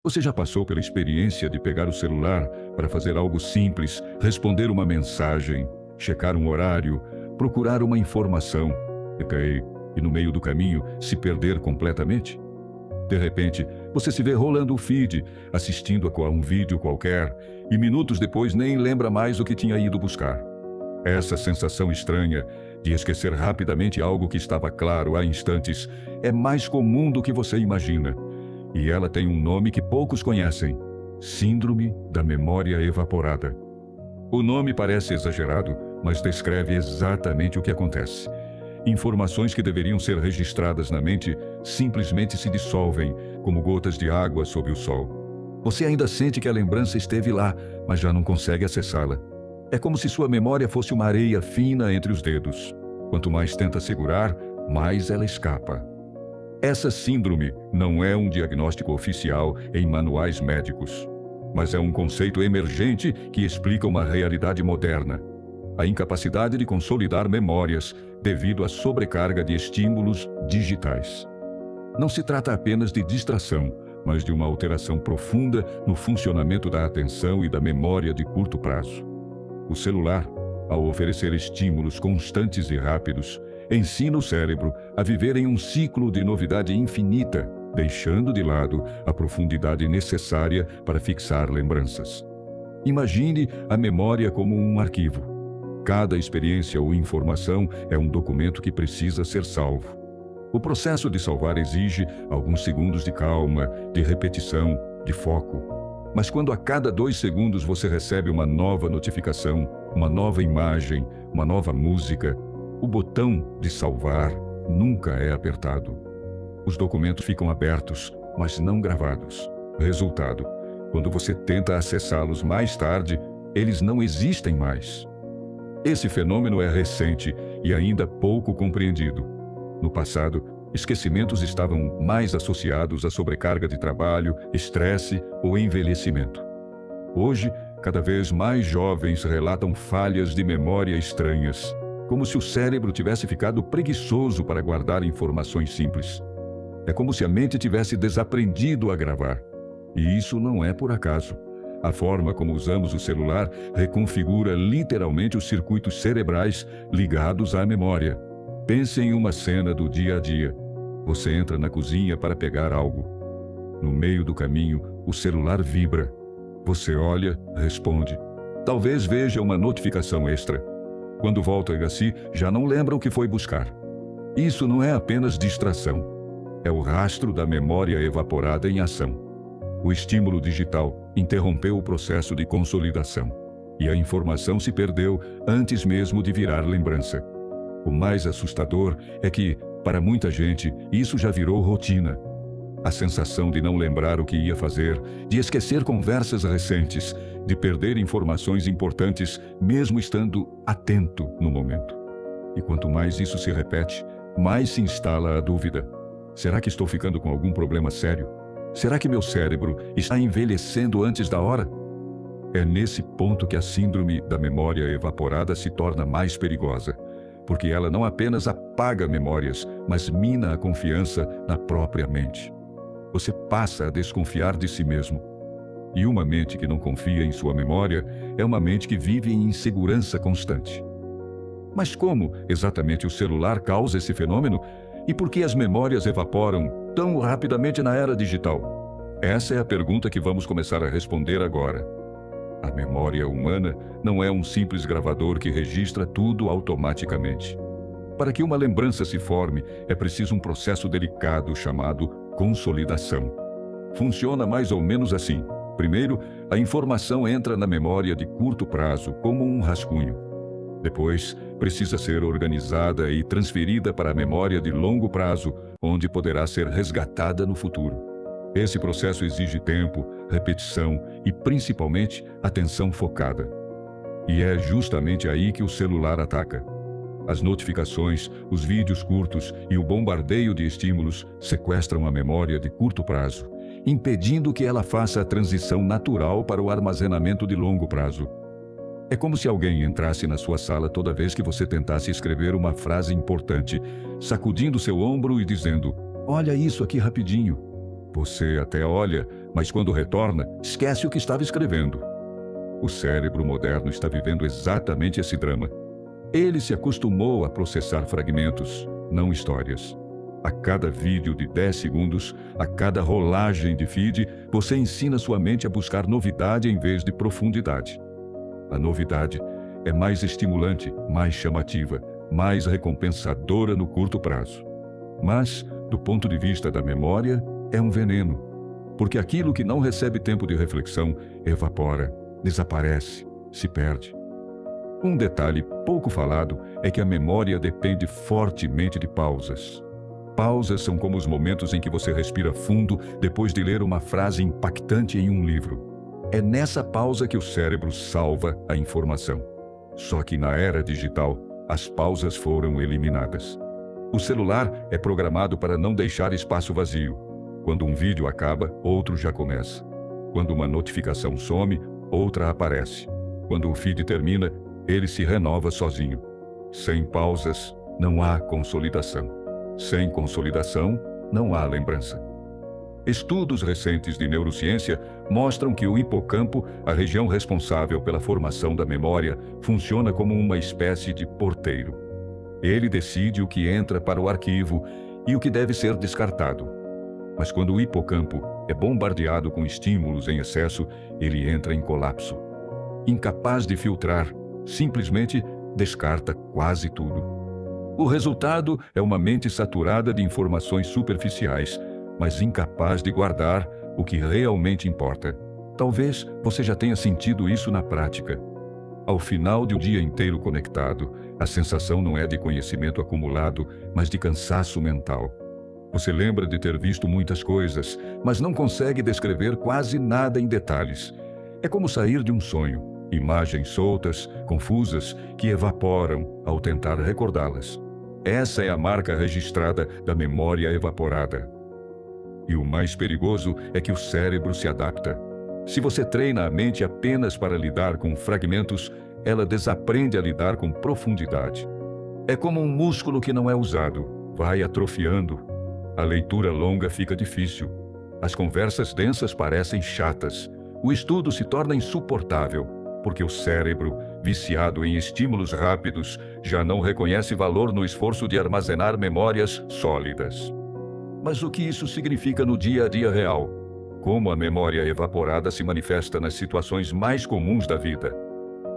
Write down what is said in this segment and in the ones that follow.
Você já passou pela experiência de pegar o celular para fazer algo simples, responder uma mensagem, checar um horário, procurar uma informação e no meio do caminho se perder completamente? De repente, você se vê rolando o feed, assistindo a um vídeo qualquer e minutos depois nem lembra mais o que tinha ido buscar. Essa sensação estranha de esquecer rapidamente algo que estava claro há instantes é mais comum do que você imagina. E ela tem um nome que poucos conhecem: Síndrome da Memória Evaporada. O nome parece exagerado, mas descreve exatamente o que acontece. Informações que deveriam ser registradas na mente simplesmente se dissolvem, como gotas de água sob o sol. Você ainda sente que a lembrança esteve lá, mas já não consegue acessá-la. É como se sua memória fosse uma areia fina entre os dedos. Quanto mais tenta segurar, mais ela escapa. Essa síndrome não é um diagnóstico oficial em manuais médicos, mas é um conceito emergente que explica uma realidade moderna: a incapacidade de consolidar memórias devido à sobrecarga de estímulos digitais. Não se trata apenas de distração, mas de uma alteração profunda no funcionamento da atenção e da memória de curto prazo. O celular, ao oferecer estímulos constantes e rápidos, ensina o cérebro a viver em um ciclo de novidade infinita, deixando de lado a profundidade necessária para fixar lembranças. Imagine a memória como um arquivo. Cada experiência ou informação é um documento que precisa ser salvo. O processo de salvar exige alguns segundos de calma, de repetição, de foco. Mas quando a cada 2 segundos você recebe uma nova notificação, uma nova imagem, uma nova música, o botão de salvar nunca é apertado. Os documentos ficam abertos, mas não gravados. Resultado: quando você tenta acessá-los mais tarde, eles não existem mais. Esse fenômeno é recente e ainda pouco compreendido. No passado, esquecimentos estavam mais associados à sobrecarga de trabalho, estresse ou envelhecimento. Hoje, cada vez mais jovens relatam falhas de memória estranhas, como se o cérebro tivesse ficado preguiçoso para guardar informações simples. É como se a mente tivesse desaprendido a gravar. E isso não é por acaso. A forma como usamos o celular reconfigura literalmente os circuitos cerebrais ligados à memória. Pense em uma cena do dia a dia. Você entra na cozinha para pegar algo. No meio do caminho, o celular vibra. Você olha, responde. Talvez veja uma notificação extra. Quando volta a si, já não lembra o que foi buscar. Isso não é apenas distração. É o rastro da memória evaporada em ação. O estímulo digital interrompeu o processo de consolidação, e a informação se perdeu antes mesmo de virar lembrança. O mais assustador é que, para muita gente, isso já virou rotina. A sensação de não lembrar o que ia fazer, de esquecer conversas recentes, de perder informações importantes, mesmo estando atento no momento. E quanto mais isso se repete, mais se instala a dúvida: será que estou ficando com algum problema sério? Será que meu cérebro está envelhecendo antes da hora? É nesse ponto que a síndrome da memória evaporada se torna mais perigosa, porque ela não apenas apaga memórias, mas mina a confiança na própria mente. Você passa a desconfiar de si mesmo. E uma mente que não confia em sua memória é uma mente que vive em insegurança constante. Mas como exatamente o celular causa esse fenômeno? E por que as memórias evaporam tão rapidamente na era digital? Essa é a pergunta que vamos começar a responder agora. A memória humana não é um simples gravador que registra tudo automaticamente. Para que uma lembrança se forme, é preciso um processo delicado chamado consolidação. Funciona mais ou menos assim. Primeiro, a informação entra na memória de curto prazo, como um rascunho. Depois, precisa ser organizada e transferida para a memória de longo prazo, onde poderá ser resgatada no futuro. Esse processo exige tempo, repetição e, principalmente, atenção focada. E é justamente aí que o celular ataca. As notificações, os vídeos curtos e o bombardeio de estímulos sequestram a memória de curto prazo, impedindo que ela faça a transição natural para o armazenamento de longo prazo. É como se alguém entrasse na sua sala toda vez que você tentasse escrever uma frase importante, sacudindo seu ombro e dizendo: "Olha isso aqui rapidinho." Você até olha, mas quando retorna, esquece o que estava escrevendo. O cérebro moderno está vivendo exatamente esse drama. Ele se acostumou a processar fragmentos, não histórias. A cada vídeo de 10 segundos, a cada rolagem de feed, você ensina sua mente a buscar novidade em vez de profundidade. A novidade é mais estimulante, mais chamativa, mais recompensadora no curto prazo. Mas, do ponto de vista da memória, é um veneno, porque aquilo que não recebe tempo de reflexão evapora, desaparece, se perde. Um detalhe pouco falado é que a memória depende fortemente de pausas. Pausas são como os momentos em que você respira fundo depois de ler uma frase impactante em um livro. É nessa pausa que o cérebro salva a informação. Só que na era digital, as pausas foram eliminadas. O celular é programado para não deixar espaço vazio. Quando um vídeo acaba, outro já começa. Quando uma notificação some, outra aparece. Quando o feed termina, ele se renova sozinho. Sem pausas, não há consolidação. Sem consolidação, não há lembrança. Estudos recentes de neurociência mostram que o hipocampo, a região responsável pela formação da memória, funciona como uma espécie de porteiro. Ele decide o que entra para o arquivo e o que deve ser descartado. Mas quando o hipocampo é bombardeado com estímulos em excesso, ele entra em colapso. Incapaz de filtrar, simplesmente descarta quase tudo. O resultado é uma mente saturada de informações superficiais, mas incapaz de guardar o que realmente importa. Talvez você já tenha sentido isso na prática. Ao final de um dia inteiro conectado, a sensação não é de conhecimento acumulado, mas de cansaço mental. Você lembra de ter visto muitas coisas, mas não consegue descrever quase nada em detalhes. É como sair de um sonho, imagens soltas, confusas, que evaporam ao tentar recordá-las. Essa é a marca registrada da memória evaporada. E o mais perigoso é que o cérebro se adapta. Se você treina a mente apenas para lidar com fragmentos, ela desaprende a lidar com profundidade. É como um músculo que não é usado, vai atrofiando. A leitura longa fica difícil. As conversas densas parecem chatas. O estudo se torna insuportável, porque o cérebro, viciado em estímulos rápidos, já não reconhece valor no esforço de armazenar memórias sólidas. Mas o que isso significa no dia a dia real? Como a memória evaporada se manifesta nas situações mais comuns da vida?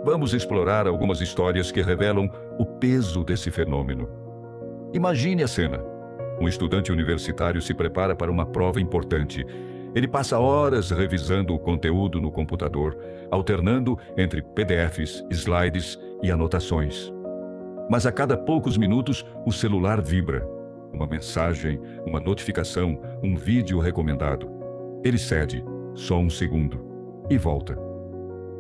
Vamos explorar algumas histórias que revelam o peso desse fenômeno. Imagine a cena. Um estudante universitário se prepara para uma prova importante. Ele passa horas revisando o conteúdo no computador, alternando entre PDFs, slides e anotações. Mas a cada poucos minutos, o celular vibra. Uma mensagem, uma notificação, um vídeo recomendado. Ele cede, só um segundo, e volta.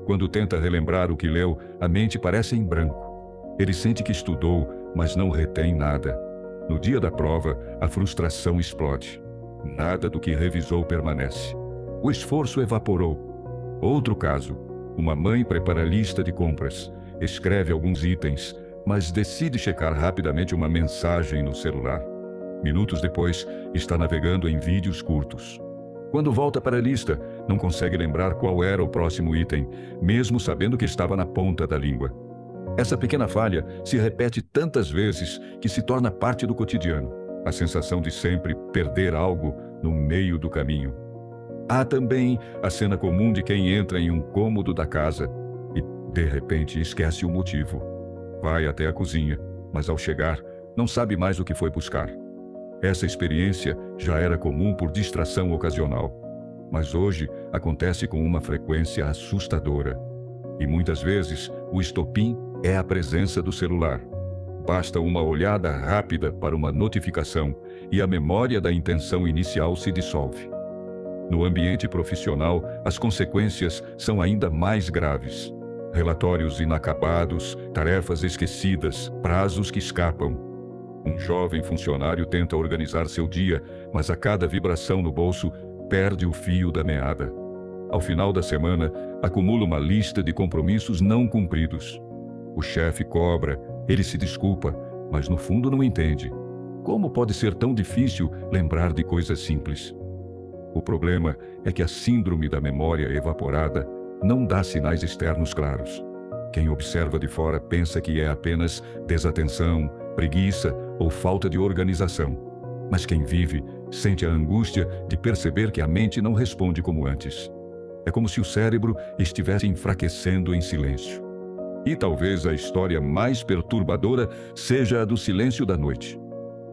Quando tenta relembrar o que leu, a mente parece em branco. Ele sente que estudou, mas não retém nada. No dia da prova, a frustração explode. Nada do que revisou permanece. O esforço evaporou. Outro caso. Uma mãe prepara a lista de compras, escreve alguns itens, mas decide checar rapidamente uma mensagem no celular. Minutos depois, está navegando em vídeos curtos. Quando volta para a lista, não consegue lembrar qual era o próximo item, mesmo sabendo que estava na ponta da língua. Essa pequena falha se repete tantas vezes que se torna parte do cotidiano. A sensação de sempre perder algo no meio do caminho. Há também a cena comum de quem entra em um cômodo da casa e, de repente, esquece o motivo. Vai até a cozinha, mas ao chegar, não sabe mais o que foi buscar. Essa experiência já era comum por distração ocasional, mas hoje acontece com uma frequência assustadora. E muitas vezes, o estopim é a presença do celular. Basta uma olhada rápida para uma notificação e a memória da intenção inicial se dissolve. No ambiente profissional, as consequências são ainda mais graves. Relatórios inacabados, tarefas esquecidas, prazos que escapam. Um jovem funcionário tenta organizar seu dia, mas a cada vibração no bolso, perde o fio da meada. Ao final da semana, acumula uma lista de compromissos não cumpridos. O chefe cobra, ele se desculpa, mas no fundo não entende. Como pode ser tão difícil lembrar de coisas simples? O problema é que a síndrome da memória evaporada não dá sinais externos claros. Quem observa de fora pensa que é apenas desatenção, preguiça ou falta de organização. Mas quem vive sente a angústia de perceber que a mente não responde como antes. É como se o cérebro estivesse enfraquecendo em silêncio. E talvez a história mais perturbadora seja a do silêncio da noite.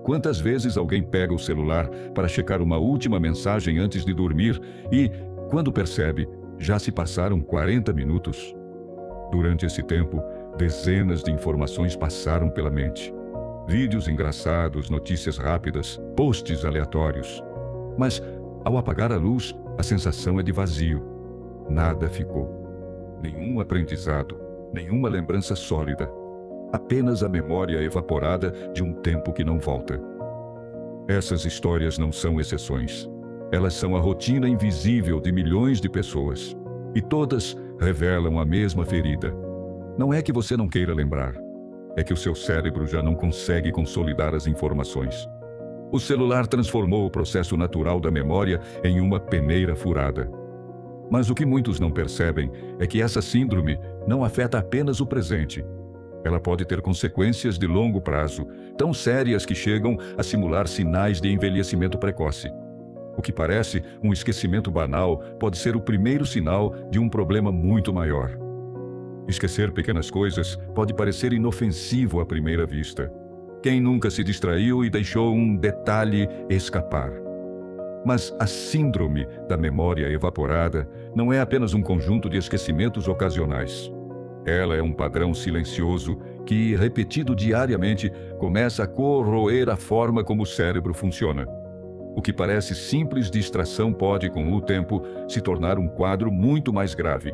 Quantas vezes alguém pega o celular para checar uma última mensagem antes de dormir e, quando percebe, já se passaram 40 minutos? Durante esse tempo, dezenas de informações passaram pela mente. Vídeos engraçados, notícias rápidas, posts aleatórios. Mas, ao apagar a luz, a sensação é de vazio. Nada ficou. Nenhum aprendizado, nenhuma lembrança sólida. Apenas a memória evaporada de um tempo que não volta. Essas histórias não são exceções. Elas são a rotina invisível de milhões de pessoas. E todas revelam a mesma ferida. Não é que você não queira lembrar. É que o seu cérebro já não consegue consolidar as informações. O celular transformou o processo natural da memória em uma peneira furada. Mas o que muitos não percebem é que essa síndrome não afeta apenas o presente. Ela pode ter consequências de longo prazo, tão sérias que chegam a simular sinais de envelhecimento precoce. O que parece um esquecimento banal pode ser o primeiro sinal de um problema muito maior. Esquecer pequenas coisas pode parecer inofensivo à primeira vista. Quem nunca se distraiu e deixou um detalhe escapar? Mas a síndrome da memória evaporada não é apenas um conjunto de esquecimentos ocasionais. Ela é um padrão silencioso que, repetido diariamente, começa a corroer a forma como o cérebro funciona. O que parece simples distração pode, com o tempo, se tornar um quadro muito mais grave,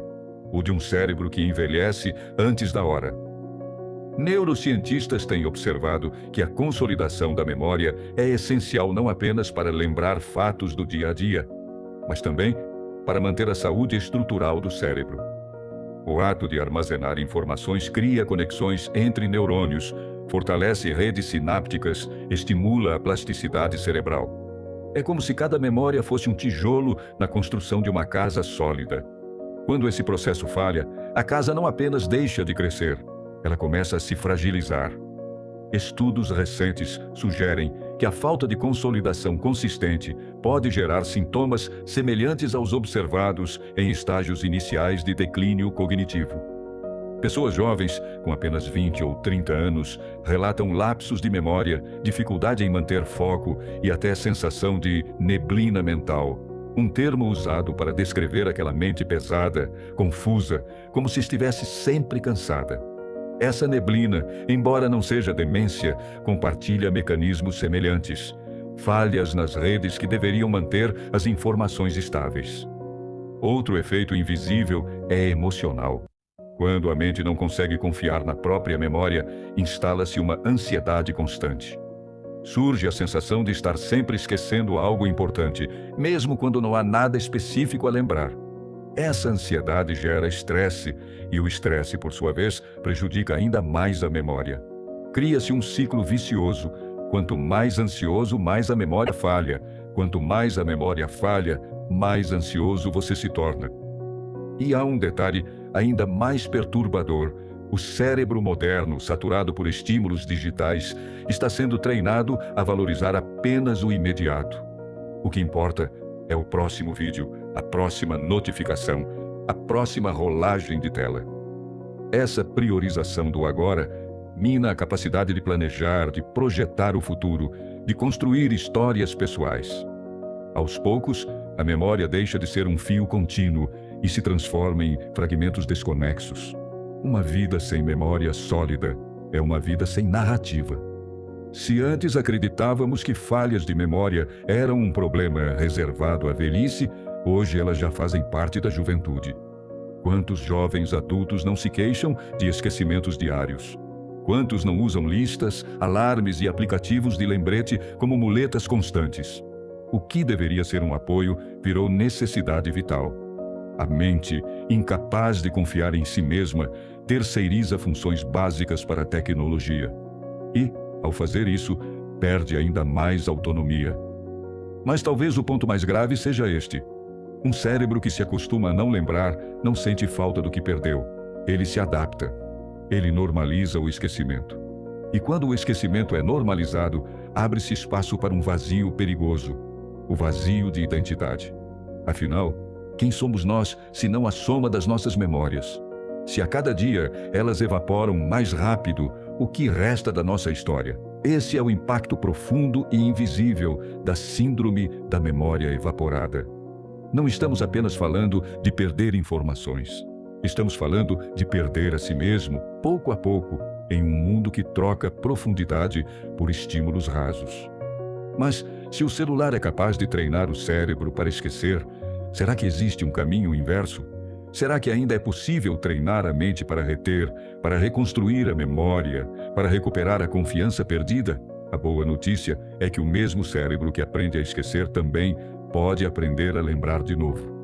o de um cérebro que envelhece antes da hora. Neurocientistas têm observado que a consolidação da memória é essencial não apenas para lembrar fatos do dia a dia, mas também para manter a saúde estrutural do cérebro. O ato de armazenar informações cria conexões entre neurônios, fortalece redes sinápticas, estimula a plasticidade cerebral. É como se cada memória fosse um tijolo na construção de uma casa sólida. Quando esse processo falha, a casa não apenas deixa de crescer, ela começa a se fragilizar. Estudos recentes sugerem que a falta de consolidação consistente pode gerar sintomas semelhantes aos observados em estágios iniciais de declínio cognitivo. Pessoas jovens, com apenas 20 ou 30 anos, relatam lapsos de memória, dificuldade em manter foco e até sensação de neblina mental, um termo usado para descrever aquela mente pesada, confusa, como se estivesse sempre cansada. Essa neblina, embora não seja demência, compartilha mecanismos semelhantes, falhas nas redes que deveriam manter as informações estáveis. Outro efeito invisível é emocional. Quando a mente não consegue confiar na própria memória, instala-se uma ansiedade constante. Surge a sensação de estar sempre esquecendo algo importante, mesmo quando não há nada específico a lembrar. Essa ansiedade gera estresse, e o estresse, por sua vez, prejudica ainda mais a memória. Cria-se um ciclo vicioso. Quanto mais ansioso, mais a memória falha. Quanto mais a memória falha, mais ansioso você se torna. E há um detalhe ainda mais perturbador. O cérebro moderno, saturado por estímulos digitais, está sendo treinado a valorizar apenas o imediato. O que importa é o próximo vídeo, a próxima notificação, a próxima rolagem de tela. Essa priorização do agora mina a capacidade de planejar, de projetar o futuro, de construir histórias pessoais. Aos poucos, a memória deixa de ser um fio contínuo e se transforma em fragmentos desconexos. Uma vida sem memória sólida é uma vida sem narrativa. Se antes acreditávamos que falhas de memória eram um problema reservado à velhice, hoje elas já fazem parte da juventude. Quantos jovens adultos não se queixam de esquecimentos diários? Quantos não usam listas, alarmes e aplicativos de lembrete como muletas constantes? O que deveria ser um apoio virou necessidade vital. A mente, incapaz de confiar em si mesma, terceiriza funções básicas para a tecnologia. E, ao fazer isso, perde ainda mais autonomia. Mas talvez o ponto mais grave seja este. Um cérebro que se acostuma a não lembrar não sente falta do que perdeu. Ele se adapta. Ele normaliza o esquecimento. E quando o esquecimento é normalizado, abre-se espaço para um vazio perigoso, o vazio de identidade. Afinal, quem somos nós, se não a soma das nossas memórias? Se a cada dia elas evaporam mais rápido, o que resta da nossa história? Esse é o impacto profundo e invisível da síndrome da memória evaporada. Não estamos apenas falando de perder informações. Estamos falando de perder a si mesmo, pouco a pouco, em um mundo que troca profundidade por estímulos rasos. Mas, se o celular é capaz de treinar o cérebro para esquecer, será que existe um caminho inverso? Será que ainda é possível treinar a mente para reter, para reconstruir a memória, para recuperar a confiança perdida? A boa notícia é que o mesmo cérebro que aprende a esquecer também pode aprender a lembrar de novo.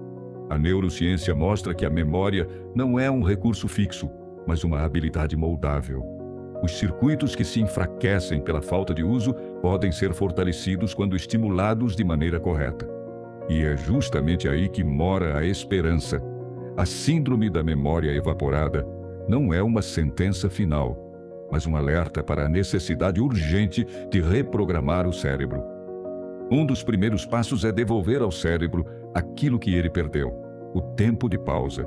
A neurociência mostra que a memória não é um recurso fixo, mas uma habilidade moldável. Os circuitos que se enfraquecem pela falta de uso podem ser fortalecidos quando estimulados de maneira correta. E é justamente aí que mora a esperança. A síndrome da memória evaporada não é uma sentença final, mas um alerta para a necessidade urgente de reprogramar o cérebro. Um dos primeiros passos é devolver ao cérebro aquilo que ele perdeu, o tempo de pausa.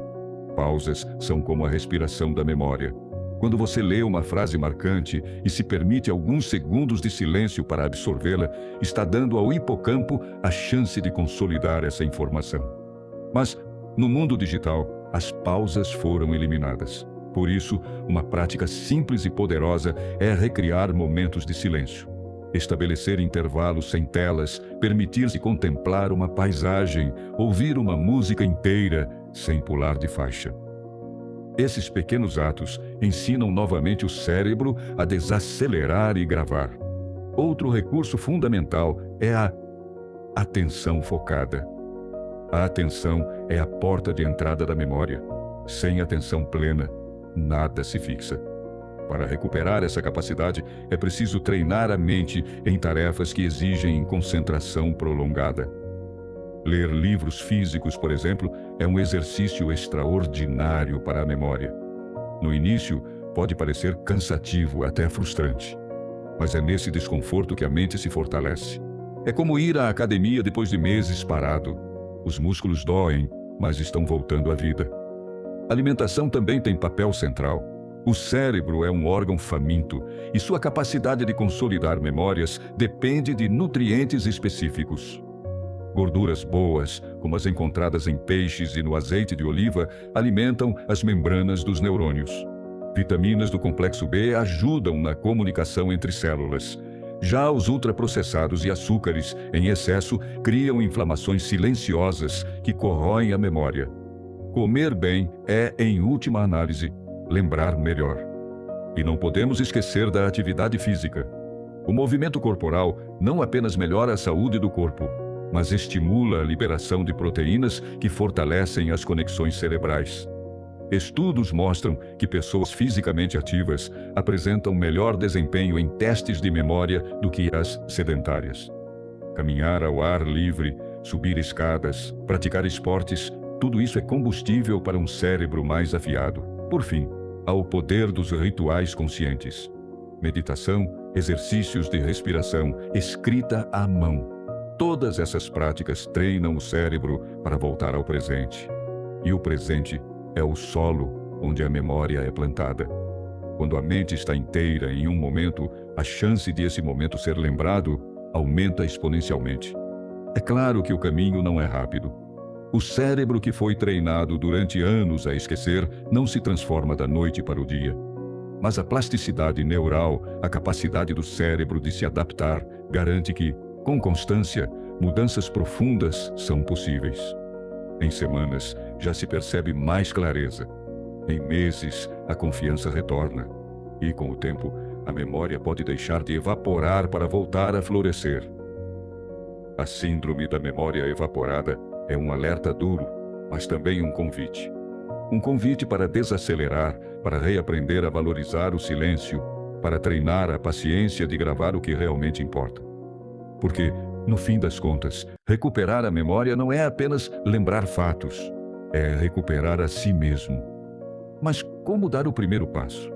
Pausas são como a respiração da memória. Quando você lê uma frase marcante e se permite alguns segundos de silêncio para absorvê-la, está dando ao hipocampo a chance de consolidar essa informação. Mas, no mundo digital, as pausas foram eliminadas. Por isso, uma prática simples e poderosa é recriar momentos de silêncio. Estabelecer intervalos sem telas, permitir-se contemplar uma paisagem, ouvir uma música inteira sem pular de faixa. Esses pequenos atos ensinam novamente o cérebro a desacelerar e gravar. Outro recurso fundamental é a atenção focada. A atenção é a porta de entrada da memória. Sem atenção plena, nada se fixa. Para recuperar essa capacidade, é preciso treinar a mente em tarefas que exigem concentração prolongada. Ler livros físicos, por exemplo, é um exercício extraordinário para a memória. No início, pode parecer cansativo, até frustrante. Mas é nesse desconforto que a mente se fortalece. É como ir à academia depois de meses parado. Os músculos doem, mas estão voltando à vida. A alimentação também tem papel central. O cérebro é um órgão faminto e sua capacidade de consolidar memórias depende de nutrientes específicos. Gorduras boas, como as encontradas em peixes e no azeite de oliva, alimentam as membranas dos neurônios. Vitaminas do complexo B ajudam na comunicação entre células. Já os ultraprocessados e açúcares, em excesso, criam inflamações silenciosas que corroem a memória. Comer bem é, em última análise, lembrar melhor. E não podemos esquecer da atividade física. O movimento corporal não apenas melhora a saúde do corpo, mas estimula a liberação de proteínas que fortalecem as conexões cerebrais. Estudos mostram que pessoas fisicamente ativas apresentam melhor desempenho em testes de memória do que as sedentárias. Caminhar ao ar livre, subir escadas, praticar esportes, tudo isso é combustível para um cérebro mais afiado. Por fim, há o poder dos rituais conscientes. Meditação, exercícios de respiração, escrita à mão. Todas essas práticas treinam o cérebro para voltar ao presente. E o presente é o solo onde a memória é plantada. Quando a mente está inteira em um momento, a chance de esse momento ser lembrado aumenta exponencialmente. É claro que o caminho não é rápido. O cérebro que foi treinado durante anos a esquecer não se transforma da noite para o dia. Mas a plasticidade neural, a capacidade do cérebro de se adaptar, garante que, com constância, mudanças profundas são possíveis. Em semanas, já se percebe mais clareza. Em meses, a confiança retorna. E, com o tempo, a memória pode deixar de evaporar para voltar a florescer. A síndrome da memória evaporada é um alerta duro, mas também um convite. Um convite para desacelerar, para reaprender a valorizar o silêncio, para treinar a paciência de gravar o que realmente importa. Porque, No fim das contas, recuperar a memória não é apenas lembrar fatos, é recuperar a si mesmo. Mas como dar o primeiro passo?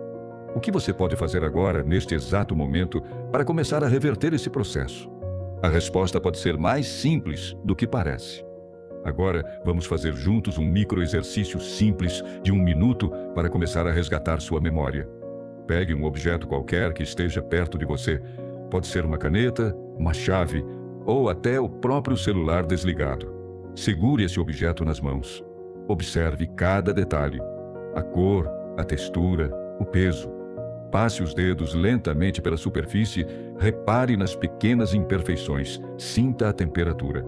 O que você pode fazer agora, neste exato momento, para começar a reverter esse processo? A resposta pode ser mais simples do que parece. Agora, vamos fazer juntos um microexercício simples de 1 minuto para começar a resgatar sua memória. Pegue um objeto qualquer que esteja perto de você. Pode ser uma caneta, uma chave ou até o próprio celular desligado. Segure esse objeto nas mãos. Observe cada detalhe: a cor, a textura, o peso. Passe os dedos lentamente pela superfície, repare nas pequenas imperfeições, sinta a temperatura.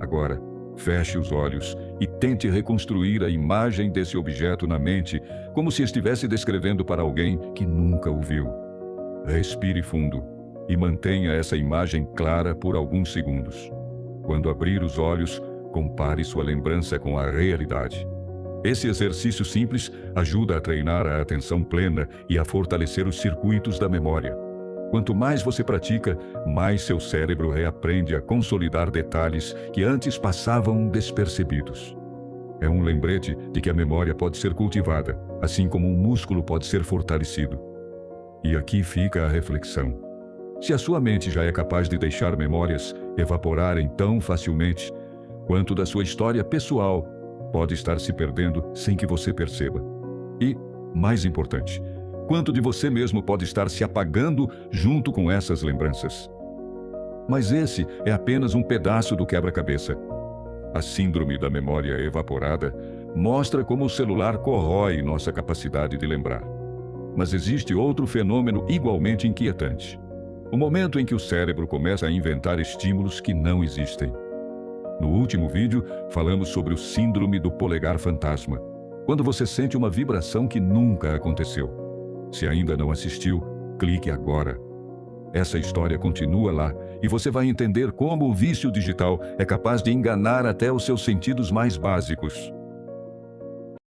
Agora, feche os olhos e tente reconstruir a imagem desse objeto na mente, como se estivesse descrevendo para alguém que nunca o viu. Respire fundo e mantenha essa imagem clara por alguns segundos. Quando abrir os olhos, compare sua lembrança com a realidade. Esse exercício simples ajuda a treinar a atenção plena e a fortalecer os circuitos da memória. Quanto mais você pratica, mais seu cérebro reaprende a consolidar detalhes que antes passavam despercebidos. É um lembrete de que a memória pode ser cultivada, assim como um músculo pode ser fortalecido. E aqui fica a reflexão. Se a sua mente já é capaz de deixar memórias evaporarem tão facilmente, quanto da sua história pessoal pode estar se perdendo sem que você perceba? E, mais importante, quanto de você mesmo pode estar se apagando junto com essas lembranças? Mas esse é apenas um pedaço do quebra-cabeça. A síndrome da memória evaporada mostra como o celular corrói nossa capacidade de lembrar. Mas existe outro fenômeno igualmente inquietante: o momento em que o cérebro começa a inventar estímulos que não existem. No último vídeo, falamos sobre o síndrome do polegar fantasma, quando você sente uma vibração que nunca aconteceu. Se ainda não assistiu, clique agora. Essa história continua lá e você vai entender como o vício digital é capaz de enganar até os seus sentidos mais básicos.